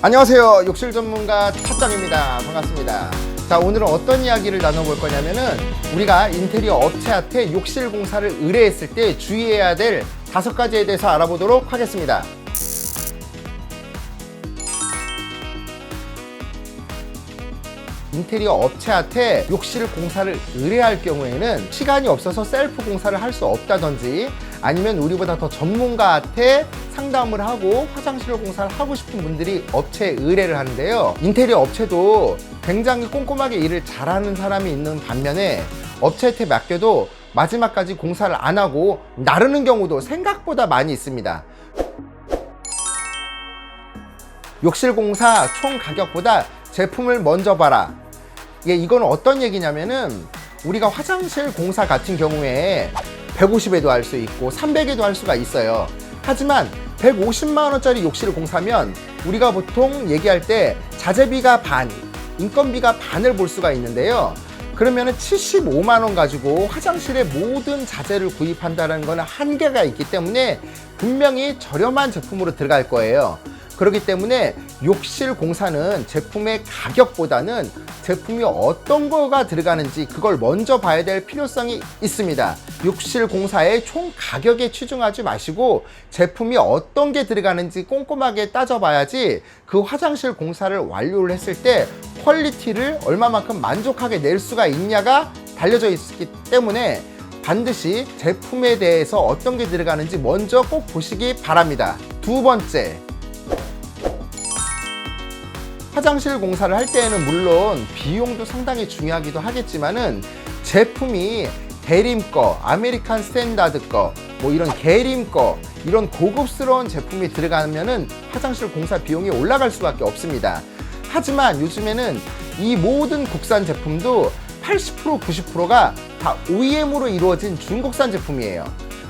안녕하세요. 욕실 전문가 탑장입니다. 반갑습니다. 자, 오늘은 어떤 이야기를 나눠볼 거냐면은 우리가 인테리어 업체한테 욕실 공사를 의뢰했을 때 주의해야 될 5가지에 대해서 알아보도록 하겠습니다. 인테리어 업체한테 욕실 공사를 의뢰할 경우에는 시간이 없어서 셀프 공사를 할 수 없다든지 아니면 우리보다 더 전문가한테 상담을 하고 화장실 공사를 하고 싶은 분들이 업체에 의뢰를 하는데요. 인테리어 업체도 굉장히 꼼꼼하게 일을 잘하는 사람이 있는 반면에 업체한테 맡겨도 마지막까지 공사를 안 하고 나르는 경우도 생각보다 많이 있습니다. 욕실 공사 총 가격보다 제품을 먼저 봐라. 이건 어떤 얘기냐면은 우리가 화장실 공사 같은 경우에 150에도 할 수 있고 300에도 할 수가 있어요. 하지만 150만 원짜리 욕실 공사면 우리가 보통 얘기할 때 자재비가 반, 인건비가 반을 볼 수가 있는데요. 그러면은 75만 원 가지고 화장실의 모든 자재를 구입한다는 거는 한계가 있기 때문에 분명히 저렴한 제품으로 들어갈 거예요. 그렇기 때문에 욕실 공사는 제품의 가격보다는 제품이 어떤 거가 들어가는지 그걸 먼저 봐야 될 필요성이 있습니다. 욕실 공사의 총 가격에 치중하지 마시고 제품이 어떤 게 들어가는지 꼼꼼하게 따져봐야지 그 화장실 공사를 완료를 했을 때 퀄리티를 얼마만큼 만족하게 낼 수가 있냐가 달려져 있기 때문에 반드시 제품에 대해서 어떤 게 들어가는지 먼저 꼭 보시기 바랍니다. 두 번째, 화장실 공사를 할 때에는 물론 비용도 상당히 중요하기도 하겠지만은 제품이 대림 거, 아메리칸 스탠다드 거, 뭐 이런 계림 거, 이런 고급스러운 제품이 들어가면은 화장실 공사 비용이 올라갈 수밖에 없습니다. 하지만 요즘에는 이 모든 국산 제품도 80%, 90%가 다 OEM으로 이루어진 중국산 제품이에요.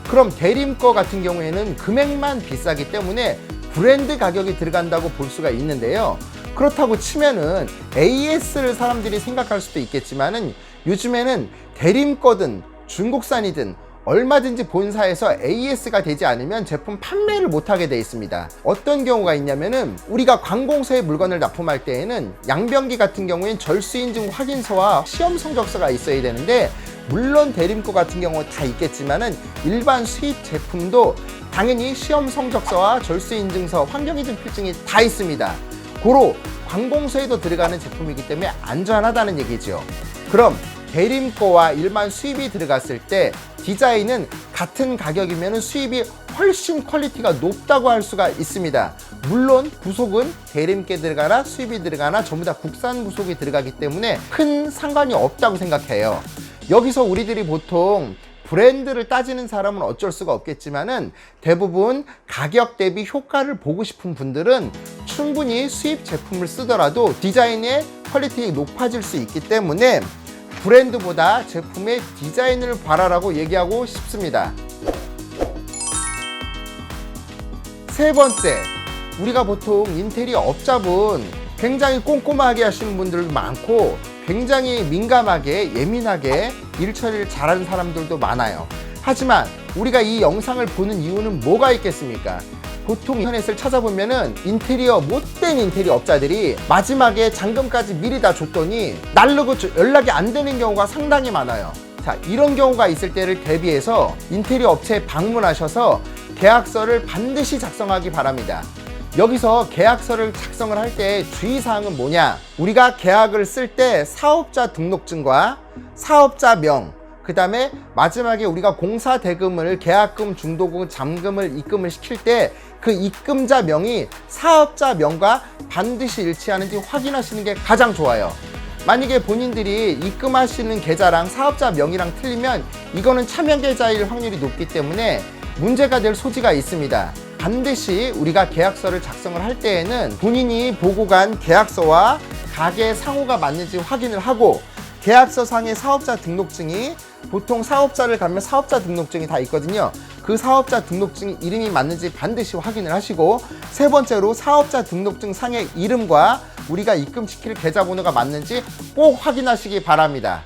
그럼 대림 거 같은 경우에는 금액만 비싸기 때문에 브랜드 가격이 들어간다고 볼 수가 있는데요. 그렇다고 치면은 AS를 사람들이 생각할 수도 있겠지만은 요즘에는 대림 거든 중국산이든 얼마든지 본사에서 AS가 되지 않으면 제품 판매를 못하게 돼 있습니다. 어떤 경우가 있냐면은 우리가 관공서에 물건을 납품할 때에는 양변기 같은 경우엔 절수인증 확인서와 시험 성적서가 있어야 되는데 물론 대림 거 같은 경우 다 있겠지만은 일반 수입 제품도 당연히 시험 성적서와 절수인증서, 환경인증 필증이 다 있습니다. 고로 관공서에도 들어가는 제품이기 때문에 안전하다는 얘기죠. 그럼 대림 거와 일반 수입이 들어갔을 때 디자인은 같은 가격이면 수입이 훨씬 퀄리티가 높다고 할 수가 있습니다. 물론 부속은 대림께 들어가나 수입이 들어가나 전부 다 국산 부속이 들어가기 때문에 큰 상관이 없다고 생각해요. 여기서 우리들이 보통 브랜드를 따지는 사람은 어쩔 수가 없겠지만은 대부분 가격 대비 효과를 보고 싶은 분들은 충분히 수입 제품을 쓰더라도 디자인의 퀄리티가 높아질 수 있기 때문에 브랜드보다 제품의 디자인을 봐라라고 얘기하고 싶습니다. 세 번째, 우리가 보통 인테리어 업자분 굉장히 꼼꼼하게 하시는 분들도 많고 굉장히 민감하게 예민하게 일 처리를 잘하는 사람들도 많아요. 하지만 우리가 이 영상을 보는 이유는 뭐가 있겠습니까? 보통 인터넷을 찾아보면은 못된 인테리어 업자들이 마지막에 잔금까지 미리 다 줬더니 날르고 연락이 안 되는 경우가 상당히 많아요. 자, 이런 경우가 있을 때를 대비해서 인테리어 업체에 방문하셔서 계약서를 반드시 작성하기 바랍니다. 여기서 계약서를 작성을 할 때 주의사항은 뭐냐? 우리가 계약을 쓸 때 사업자 등록증과 사업자명, 그 다음에 마지막에 우리가 공사 대금을 계약금, 중도금, 잠금을 입금을 시킬 때 그 입금자 명이 사업자 명과 반드시 일치하는지 확인하시는 게 가장 좋아요. 만약에 본인들이 입금하시는 계좌랑 사업자 명이랑 틀리면 이거는 차명 계좌일 확률이 높기 때문에 문제가 될 소지가 있습니다. 반드시 우리가 계약서를 작성을 할 때에는 본인이 보고 간 계약서와 가게 상호가 맞는지 확인을 하고 계약서 상의 사업자 등록증이 보통 사업자를 가면 사업자 등록증이 다 있거든요. 그 사업자 등록증 이름이 맞는지 반드시 확인을 하시고 세 번째로 사업자 등록증 상의 이름과 우리가 입금시킬 계좌번호가 맞는지 꼭 확인하시기 바랍니다.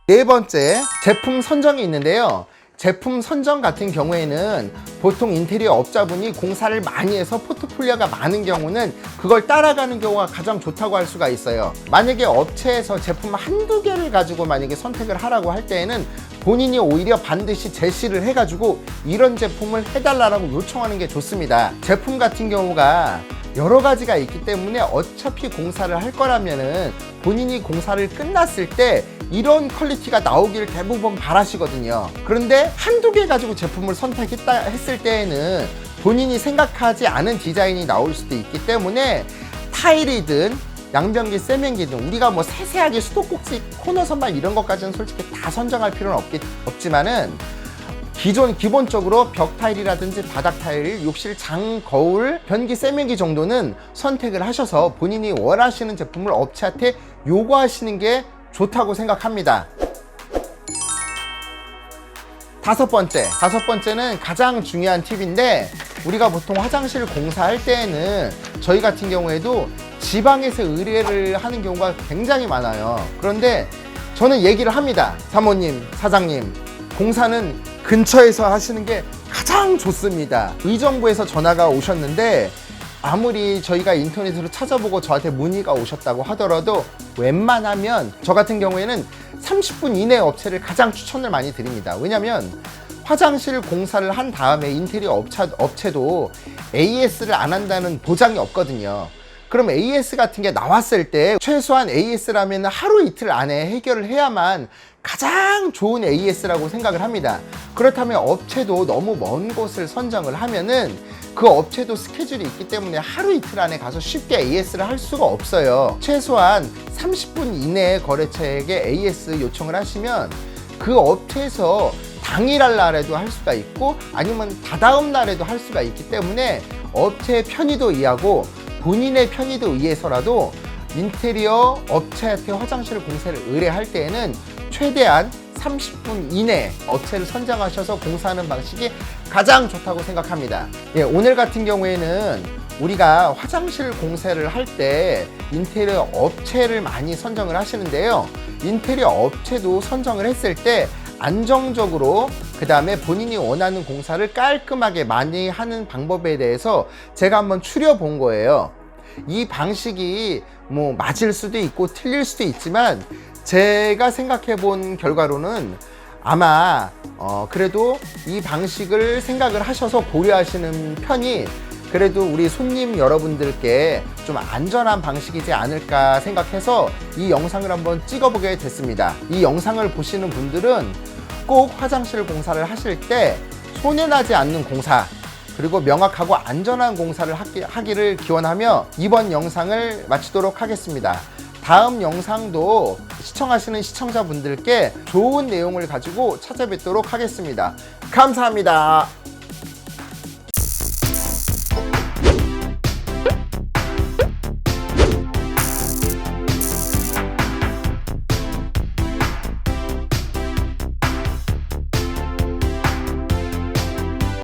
네 번째, 제품 선정이 있는데요. 제품 선정 같은 경우에는 보통 인테리어 업자분이 공사를 많이 해서 포트폴리오가 많은 경우는 그걸 따라가는 경우가 가장 좋다고 할 수가 있어요. 만약에 업체에서 제품 한두 개를 가지고 만약에 선택을 하라고 할 때에는 본인이 오히려 반드시 제시를 해가지고 이런 제품을 해달라고 요청하는 게 좋습니다. 제품 같은 경우가 여러 가지가 있기 때문에 어차피 공사를 할 거라면은 본인이 공사를 끝났을 때 이런 퀄리티가 나오길 대부분 바라시거든요. 그런데 한두 개 가지고 제품을 선택했다 했을 때에는 본인이 생각하지 않은 디자인이 나올 수도 있기 때문에 타일이든 양변기, 세면기든 우리가 뭐 세세하게 수도꼭지, 코너 선반 이런 것까지는 솔직히 다 선정할 필요는 없지만은 기본적으로 벽 타일이라든지 바닥 타일, 욕실, 장, 거울, 변기, 세면기 정도는 선택을 하셔서 본인이 원하시는 제품을 업체한테 요구하시는 게 좋다고 생각합니다. 다섯 번째는 가장 중요한 팁인데, 우리가 보통 화장실 공사할 때에는 저희 같은 경우에도 지방에서 의뢰를 하는 경우가 굉장히 많아요. 그런데 저는 얘기를 합니다. 사모님, 사장님, 공사는 근처에서 하시는 게 가장 좋습니다. 의정부에서 전화가 오셨는데 아무리 저희가 인터넷으로 찾아보고 저한테 문의가 오셨다고 하더라도 웬만하면 저 같은 경우에는 30분 이내 업체를 가장 추천을 많이 드립니다. 왜냐면 화장실 공사를 한 다음에 인테리어 업체도 AS를 안 한다는 보장이 없거든요. 그럼 AS 같은 게 나왔을 때 최소한 AS라면 하루 이틀 안에 해결을 해야만 가장 좋은 AS라고 생각을 합니다. 그렇다면 업체도 너무 먼 곳을 선정을 하면은 그 업체도 스케줄이 있기 때문에 하루 이틀 안에 가서 쉽게 AS를 할 수가 없어요. 최소한 30분 이내에 거래처에게 AS 요청을 하시면 그 업체에서 당일할 날에도 할 수가 있고 아니면 다다음 날에도 할 수가 있기 때문에 업체의 편의도 이해하고 본인의 편의도 위해서라도 인테리어 업체한테 화장실 공사를 의뢰할 때에는 최대한 30분 이내 업체를 선정하셔서 공사하는 방식이 가장 좋다고 생각합니다. 예, 오늘 같은 경우에는 우리가 화장실 공사를 할 때 인테리어 업체를 많이 선정을 하시는데요. 인테리어 업체도 선정을 했을 때 안정적으로 그 다음에 본인이 원하는 공사를 깔끔하게 많이 하는 방법에 대해서 제가 한번 추려본 거예요. 이 방식이 뭐 맞을 수도 있고 틀릴 수도 있지만 제가 생각해 본 결과로는 아마 그래도 이 방식을 생각을 하셔서 고려하시는 편이 그래도 우리 손님 여러분들께 좀 안전한 방식이지 않을까 생각해서 이 영상을 한번 찍어보게 됐습니다. 이 영상을 보시는 분들은 꼭 화장실 공사를 하실 때 손해나지 않는 공사 그리고 명확하고 안전한 공사를 하기를 기원하며 이번 영상을 마치도록 하겠습니다. 다음 영상도 시청하시는 시청자분들께 좋은 내용을 가지고 찾아뵙도록 하겠습니다. 감사합니다.